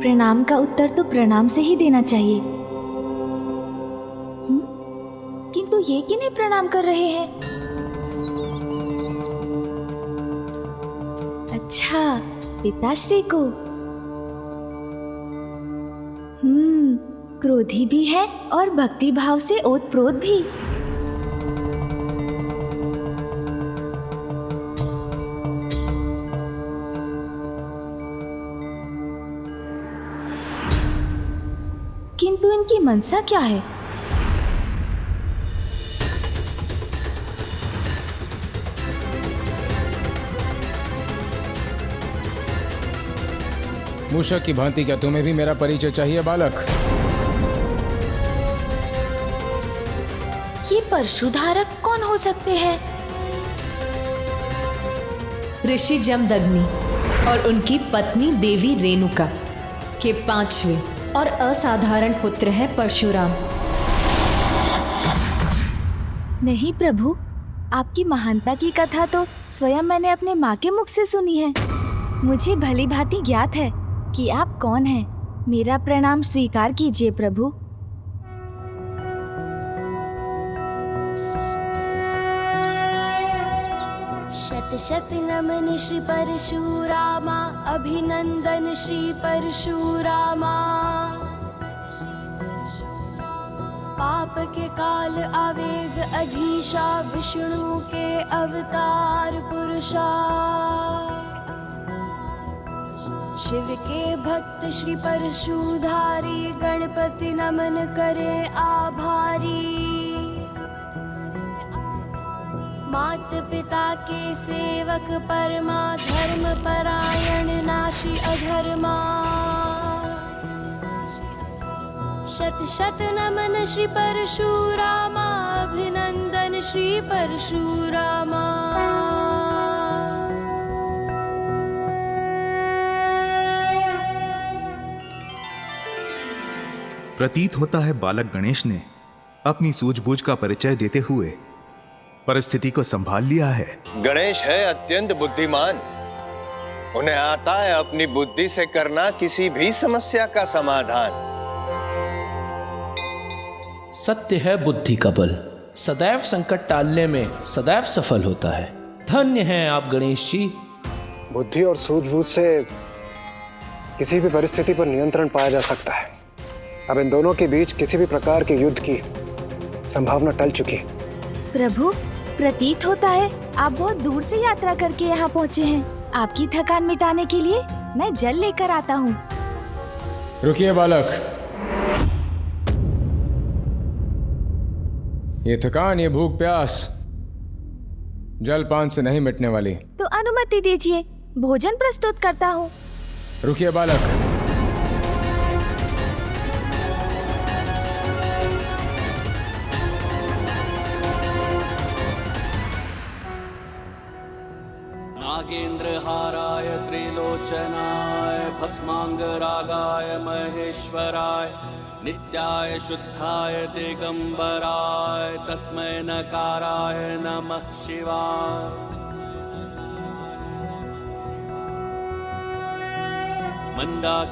प्रणाम का उत्तर तो प्रणाम से ही देना चाहिए। किंतु ये किन्हें प्रणाम कर रहे हैं? अच्छा, पिताश्री को। क्रोधी भी है और भक्ति भाव से ओतप्रोत भी। किंतु इनकी मनसा क्या है? मूषक की भांति क्या तुम्हें भी मेरा परिचय चाहिए बालक? ये परशुधारक कौन हो सकते हैं? ऋषि जमदग्नि और उनकी पत्नी देवी रेणुका के 5वें और असाधारण पुत्र है परशुराम। नहीं प्रभु, आपकी महानता की कथा तो स्वयं मैंने अपने माँ के मुख से सुनी है। मुझे भली भांति ज्ञात है कि आप कौन हैं। मेरा प्रणाम स्वीकार कीजिए प्रभु। शत शत नमन श्री परशुरामा, अभिनंदन श्री परशुरामा। पाप के काल आवेग अधीशा, विष्णु के अवतार पुरुषा। शिव के भक्त श्री परशुधारी, गणपति नमन करे आभारी। मात पिता के सेवक परमा, धर्म परायण नाशी अधर्मा। शत शत नमन श्री परशुरामा, अभिनंदन श्री परशुरामा। प्रतीत होता है बालक गणेश ने अपनी सूझबूझ का परिचय देते हुए परिस्थिति को संभाल लिया है। गणेश है अत्यंत बुद्धिमान। उन्हें आता है अपनी बुद्धि से करना किसी भी समस्या का समाधान। सत्य है बुद्धि का बल, सदैव संकट टालने में सदैव सफल होता है। धन्य हैं आप गणेश जी। बुद्धि और सूझबूझ से किसी भी परिस्थिति पर नियंत्रण पाया जा सकता है। अब इन दोनों के बीच किसी भी प्रकार के युद्ध की संभावना टल चुकी। प्रभु, प्रतीत होता है आप बहुत दूर से यात्रा करके यहाँ पहुँचे हैं। आपकी थकान मिटाने के लिए मैं जल लेकर आता हूँ। रुकिए बालक, ये थकान, ये भूख प्यास जलपान से नहीं मिटने वाली। तो अनुमति दीजिए, भोजन प्रस्तुत करता हूँ। रुकिए बालक, नागेन्द्रहाराय त्रिलोचनाय भस्मांगरागाय महेश्वराय नित्याय शुद्धाय दिगंबराय तस्मै नकाराय नमः शिवाय।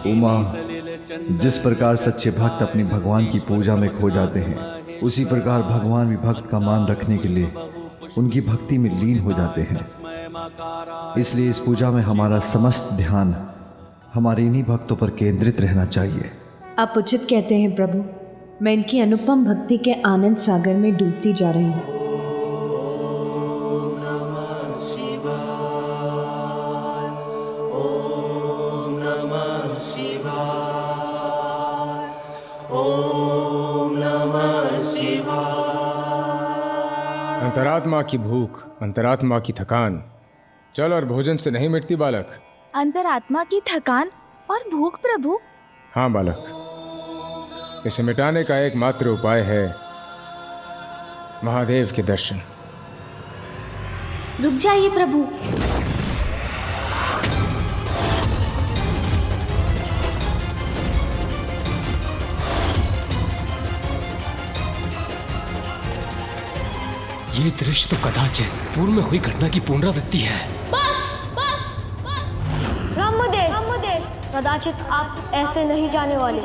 उमा, जिस प्रकार सच्चे भक्त अपनी भगवान की पूजा में खो जाते हैं, उसी प्रकार भगवान भी भक्त का मान रखने के लिए उनकी भक्ति में लीन हो जाते हैं। इसलिए इस पूजा में हमारा समस्त ध्यान हमारे इन्हीं भक्तों पर केंद्रित रहना चाहिए। आप उचित कहते हैं प्रभु। मैं इनकी अनुपम भक्ति के आनंद सागर में डूबती जा रही हूँ। अंतरात्मा की भूख, अंतरात्मा की थकान जल और भोजन से नहीं मिटती बालक। अंतरात्मा की थकान और भूख प्रभु? हाँ बालक, इसे मिटाने का एकमात्र उपाय है महादेव के दर्शन। रुक जाइए प्रभु। ये दृश्य तो कदाचित पूर्व में हुई घटना की पुनरावृत्ति है। बस बस बस। ब्रह्मदेव, कदाचित आप ऐसे नहीं जाने वाले।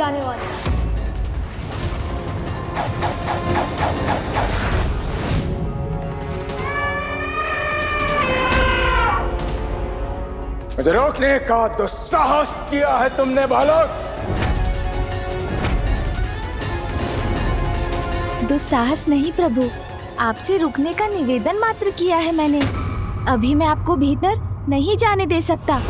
मुझे रोकने का दुस्साहस किया है तुमने बालक। दुस्साहस नहीं प्रभु, आपसे रुकने का निवेदन मात्र किया है मैंने। अभी मैं आपको भीतर नहीं जाने दे सकता।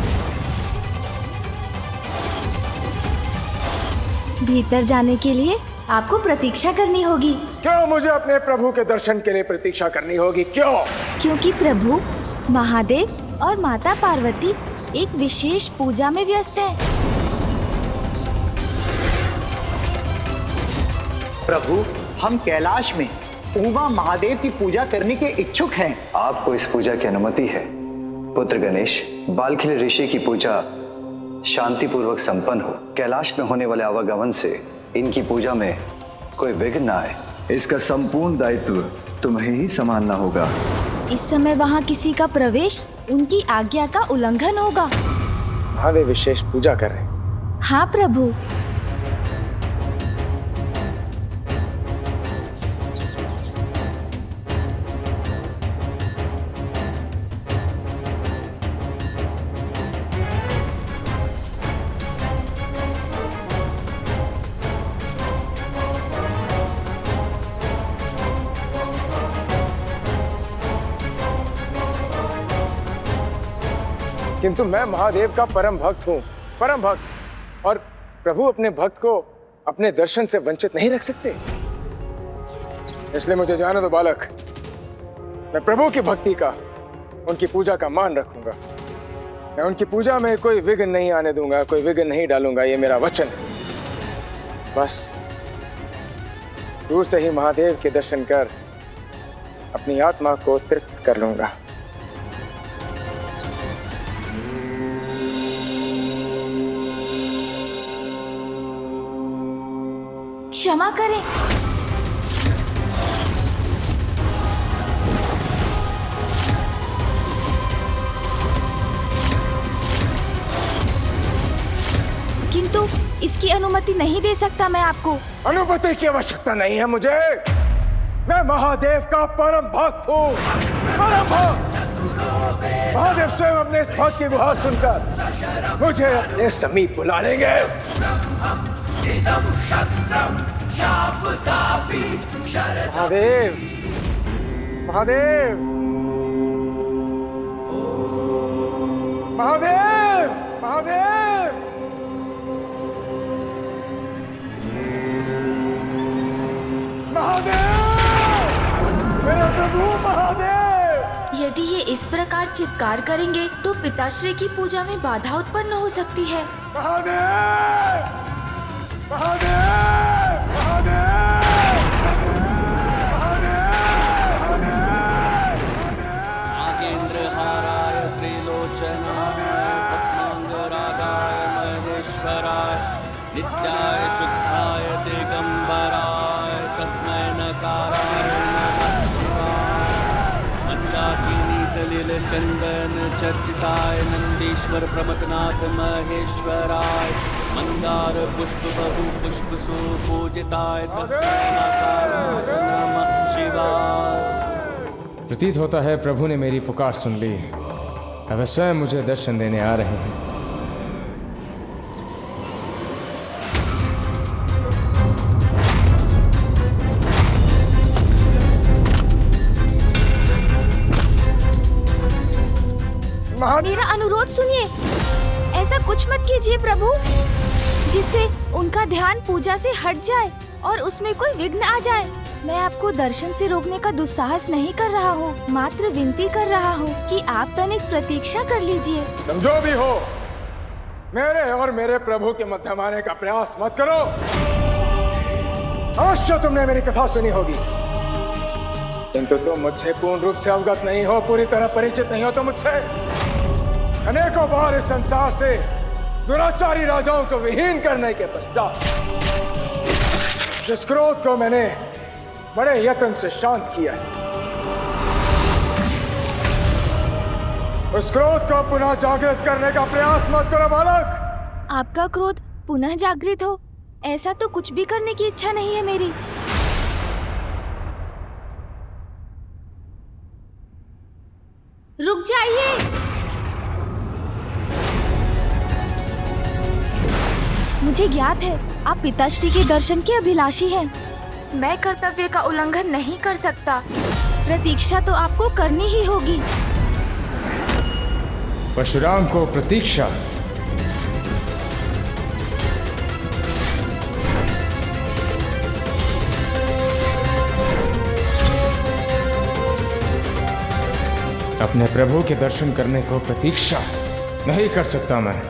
भीतर जाने के लिए आपको प्रतीक्षा करनी होगी। क्यों मुझे अपने प्रभु के दर्शन के लिए प्रतीक्षा करनी होगी? क्यों? क्योंकि प्रभु महादेव और माता पार्वती एक विशेष पूजा में व्यस्त हैं। प्रभु, हम कैलाश में उमा महादेव की पूजा करने के इच्छुक हैं। आपको इस पूजा की अनुमति है। पुत्र गणेश, बालखिल ऋषि की पूजा शांतिपूर्वक संपन्न हो। कैलाश में होने वाले आवागमन से इनकी पूजा में कोई विघ्न न आए। इसका संपूर्ण दायित्व तुम्हें ही संभालना होगा। इस समय वहाँ किसी का प्रवेश उनकी आज्ञा का उल्लंघन होगा। महादेव विशेष पूजा कर रहे हैं। हाँ प्रभु। किंतु मैं महादेव का परम भक्त हूँ, परम भक्त, और प्रभु अपने भक्त को अपने दर्शन से वंचित नहीं रख सकते। इसलिए मुझे जाने दो बालक। मैं प्रभु की भक्ति का, उनकी पूजा का मान रखूंगा। मैं उनकी पूजा में कोई विघ्न नहीं आने दूंगा, कोई विघ्न नहीं डालूंगा, ये मेरा वचन है। बस दूर से ही महादेव के दर्शन कर अपनी आत्मा को तृप्त कर लूंगा। क्षमा करें। किंतु इसकी अनुमति नहीं दे सकता मैं आपको। अनुमति की आवश्यकता नहीं है मुझे। मैं महादेव का परम भक्त हूँ, परम भक्त। महादेव स्वयं अपने इस भक्त की गुहार सुनकर मुझे अपने समीप बुला लेंगे। महादेव, महादेव, महादेव, महादेव, महादेव, मेरा प्रभु महादेव। यदि ये इस प्रकार चित्कार करेंगे तो पिताश्री की पूजा में बाधा उत्पन्न हो सकती है। महादेव, महादेव, महादेव, नागेन्द्रहाराय त्रिलोचनाय भस्मांगरागाय महेश्वराय नित्याय शुद्धाय दिगंबराय तस्मै नकाराय नमः शिवाय। मंदाकिनी सलिल चंदन चर्चिताय नंदीश्वर प्रमथनाथ महेश्वराय मंदार पुष्प बहु पुष्प सुपूजिताय तस्मै नकाराय नमः शिवाय। प्रतीत होता है प्रभु ने मेरी पुकार सुन ली। अब स्वयं मुझे दर्शन देने आ रहे हैं। मेरा अनुरोध सुनिए। ऐसा कुछ मत कीजिए प्रभु जिससे उनका ध्यान पूजा से हट जाए और उसमें कोई विघ्न आ जाए। मैं आपको दर्शन से रोकने का दुस्साहस नहीं कर रहा हूँ, मात्र विनती कर रहा हूँ कि आप तनिक प्रतीक्षा कर लीजिए। तुम जो भी हो, मेरे और मेरे प्रभु के मध्य आने का प्रयास मत करो। अवश्य तुमने मेरी कथा सुनी होगी, किंतु तुम मुझसे पूर्ण रूप से अवगत नहीं हो, पूरी तरह परिचित नहीं हो। तो मुझसे अनेकों बार इस संसार से दुराचारी राजाओं को विहीन करने के पश्चात जिस क्रोध को मैंने बड़े यत्न से शांत किया है, उस क्रोध को पुनः जागृत करने का प्रयास मत करो बालक। आपका क्रोध पुनः जागृत हो, ऐसा तो कुछ भी करने की इच्छा नहीं है मेरी। रुक जाइए। मुझे ज्ञात है आप पिताश्री के दर्शन के अभिलाषी हैं। मैं कर्तव्य का उल्लंघन नहीं कर सकता। प्रतीक्षा तो आपको करनी ही होगी। परशुराम को प्रतीक्षा? अपने प्रभु के दर्शन करने को प्रतीक्षा नहीं कर सकता मैं।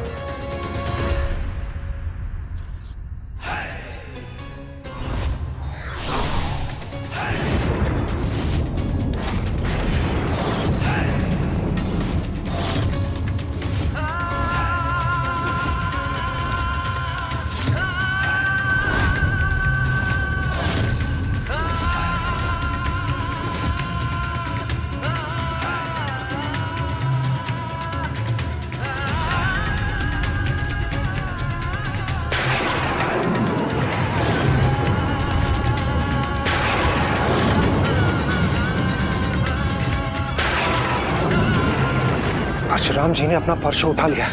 परशुराम जी ने अपना परशु उठा लिया।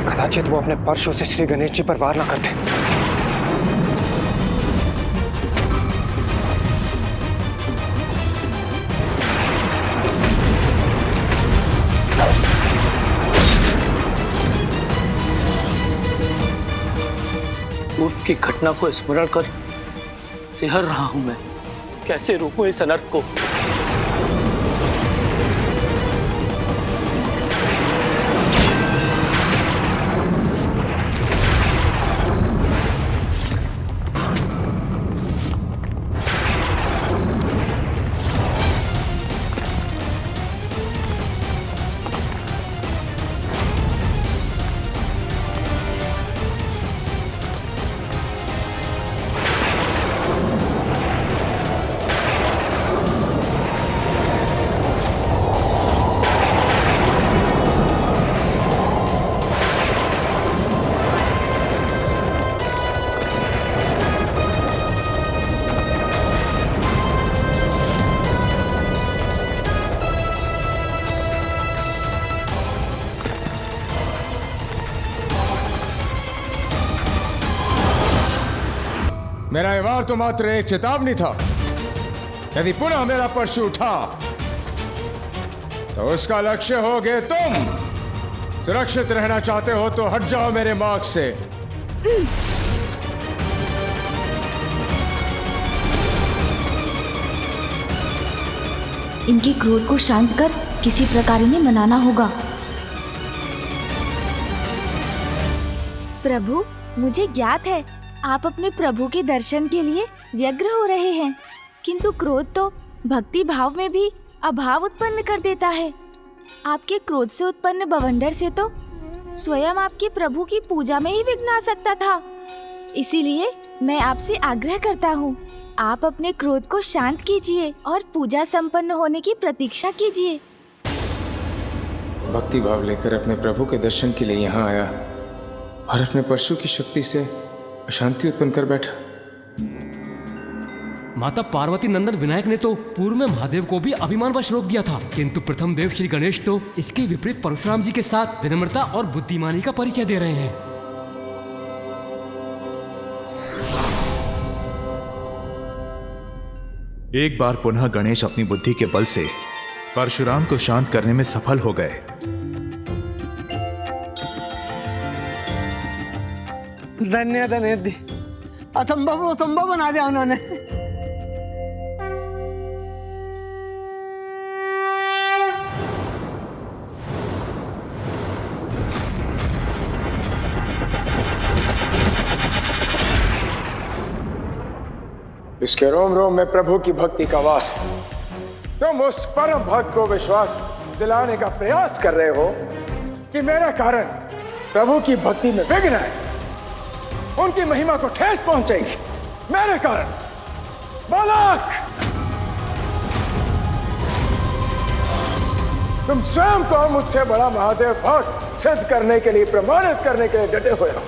कदाचित वो अपने परशु से श्री गणेश जी पर वार न करते। पूर्व की घटना को स्मरण कर सिहर रहा हूं मैं। कैसे रोकूं इस अनर्थ को? मेरा ये वार तो मात्र एक चेतावनी था। यदि पुनः मेरा परशु उठा तो उसका लक्ष्य होगे तुम। सुरक्षित रहना चाहते हो तो हट जाओ मेरे मार्ग से। इनके क्रोध को शांत कर किसी प्रकार इन्हें मनाना होगा। प्रभु, मुझे ज्ञात है आप अपने प्रभु के दर्शन के लिए व्यग्र हो रहे हैं, किंतु क्रोध तो भक्ति भाव में भी अभाव उत्पन्न कर देता है। आपके क्रोध से उत्पन्न बवंडर से तो स्वयं आपके प्रभु की पूजा में ही विघ्न आ सकता था। इसीलिए मैं आपसे आग्रह करता हूँ, आप अपने क्रोध को शांत कीजिए और पूजा संपन्न होने की प्रतीक्षा कीजिए। भक्ति भाव लेकर अपने प्रभु के दर्शन के लिए यहाँ आया और अपने परशु की शक्ति से अशांति उत्पन्न कर बैठा। माता पार्वती नंदन विनायक ने तो पूर्व में महादेव को भी अभिमानवश रोक दिया था, किंतु प्रथम देव श्री गणेश तो इसके विपरीत परशुराम जी के साथ विनम्रता और बुद्धिमानी का परिचय दे रहे हैं। एक बार पुनः गणेश अपनी बुद्धि के बल से परशुराम को शांत करने में सफल हो गए। धन्य धन्य असंभव बना दिया उन्होंने। इसके रोम रोम में प्रभु की भक्ति का वास है। तुम उस परम भक्त को विश्वास दिलाने का प्रयास कर रहे हो कि मेरा कारण प्रभु की भक्ति में विघ्न है, उनकी महिमा को ठेस पहुंचेगी मेरे कारण। बालक, तुम स्वयं को मुझसे बड़ा महादेव भक्त सिद्ध करने के लिए, प्रमाणित करने के लिए डटे हुए हो।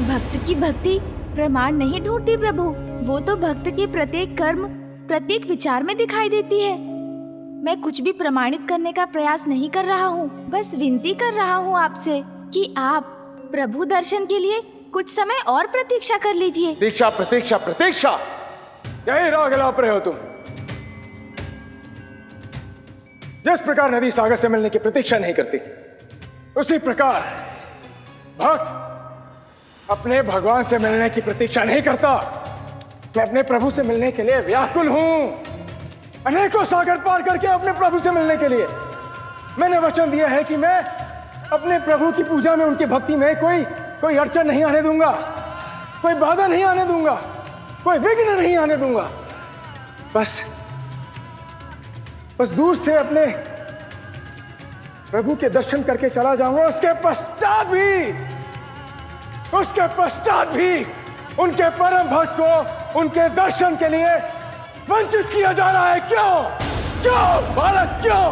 भक्त की भक्ति प्रमाण नहीं ढूंढती प्रभु, वो तो भक्त के प्रत्येक कर्म, प्रत्येक विचार में दिखाई देती है। मैं कुछ भी प्रमाणित करने का प्रयास नहीं कर रहा हूँ, बस विनती कर रहा हूँ आपसे कि आप प्रभु दर्शन के लिए कुछ समय और प्रतीक्षा कर लीजिए। प्रतीक्षा प्रतीक्षा प्रतीक्षा, यही राग लाप रहे हो तुम। जिस प्रकार नदी सागर से मिलने की प्रतीक्षा नहीं करती, उसी प्रकार भक्त अपने भगवान से मिलने की प्रतीक्षा नहीं करता। मैं अपने प्रभु से मिलने के लिए व्याकुल हूं, अनेकों सागर पार करके अपने प्रभु से मिलने के लिए। मैंने वचन दिया है कि मैं अपने प्रभु की पूजा में, उनकी भक्ति में कोई अड़चन नहीं आने दूंगा, कोई बाधा नहीं आने दूंगा, कोई विघ्न नहीं आने दूंगा। बस दूर से अपने प्रभु के दर्शन करके चला जाऊंगा। उसके पश्चात भी उनके परम भक्त को उनके दर्शन के लिए वंचित किया जा रहा है। क्यों बालक, क्यों?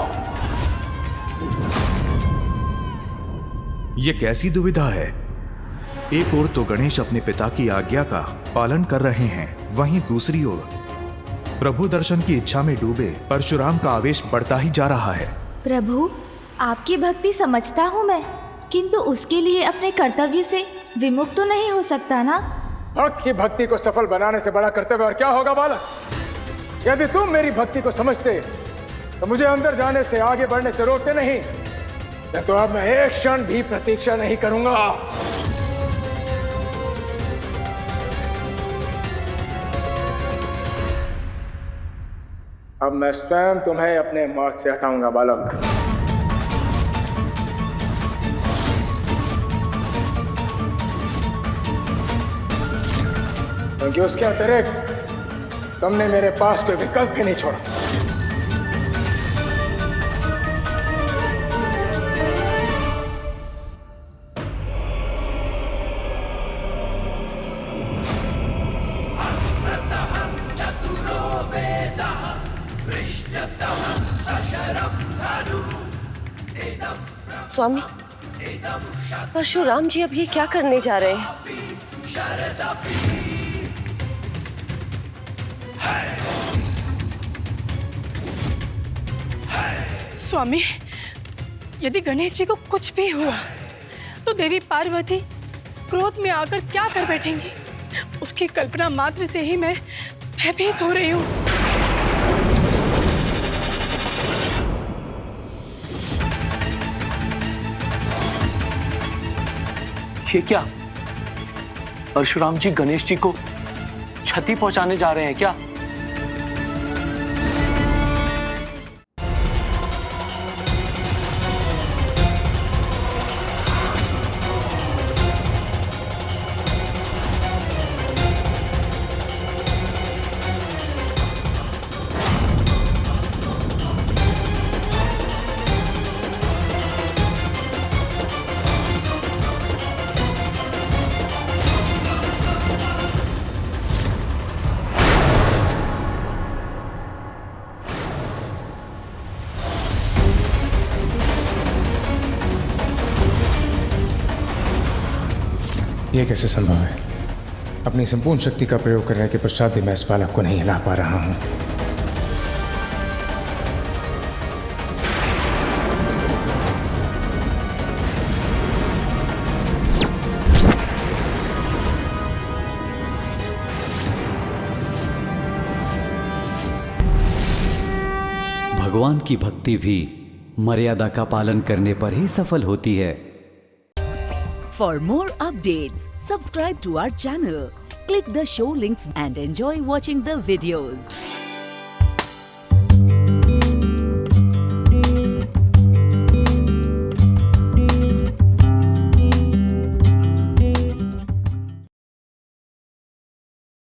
ये कैसी दुविधा है? एक ओर तो गणेश अपने पिता की आज्ञा का पालन कर रहे हैं, वहीं दूसरी ओर प्रभु दर्शन की इच्छा में डूबे परशुराम का आवेश बढ़ता ही जा रहा है। प्रभु, आपकी भक्ति समझता हूँ मैं, किंतु उसके लिए अपने कर्तव्य से विमुख तो नहीं हो सकता ना। भक्त की भक्ति को सफल बनाने से बड़ा कर्तव्य और क्या होगा बालक? यदि तुम मेरी भक्ति को समझते तो मुझे अंदर जाने से, आगे बढ़ने से रोकते नहीं, तो अब मैं एक क्षण भी प्रतीक्षा नहीं करूंगा। अब मैं स्वयं तुम्हें अपने मार्ग से हटाऊंगा बालक। क्योंकि उसके अतिरिक्त तुमने मेरे पास कोई विकल्प ही नहीं छोड़ा। स्वामी, परशुराम जी अब ये क्या करने जा रहे हैं? स्वामी, यदि गणेश जी को कुछ भी हुआ तो देवी पार्वती क्रोध में आकर क्या कर बैठेंगी? उसकी कल्पना मात्र से ही मैं भयभीत हो रही हूँ। ये क्या? परशुराम जी गणेश जी को क्षति पहुंचाने जा रहे हैं क्या? यह कैसे संभव है? अपनी संपूर्ण शक्ति का प्रयोग करने के पश्चात भी मैं इस बालक को नहीं हिला पा रहा हूं। भगवान की भक्ति भी मर्यादा का पालन करने पर ही सफल होती है। For more updates, subscribe to our channel, click the show links and enjoy watching the videos.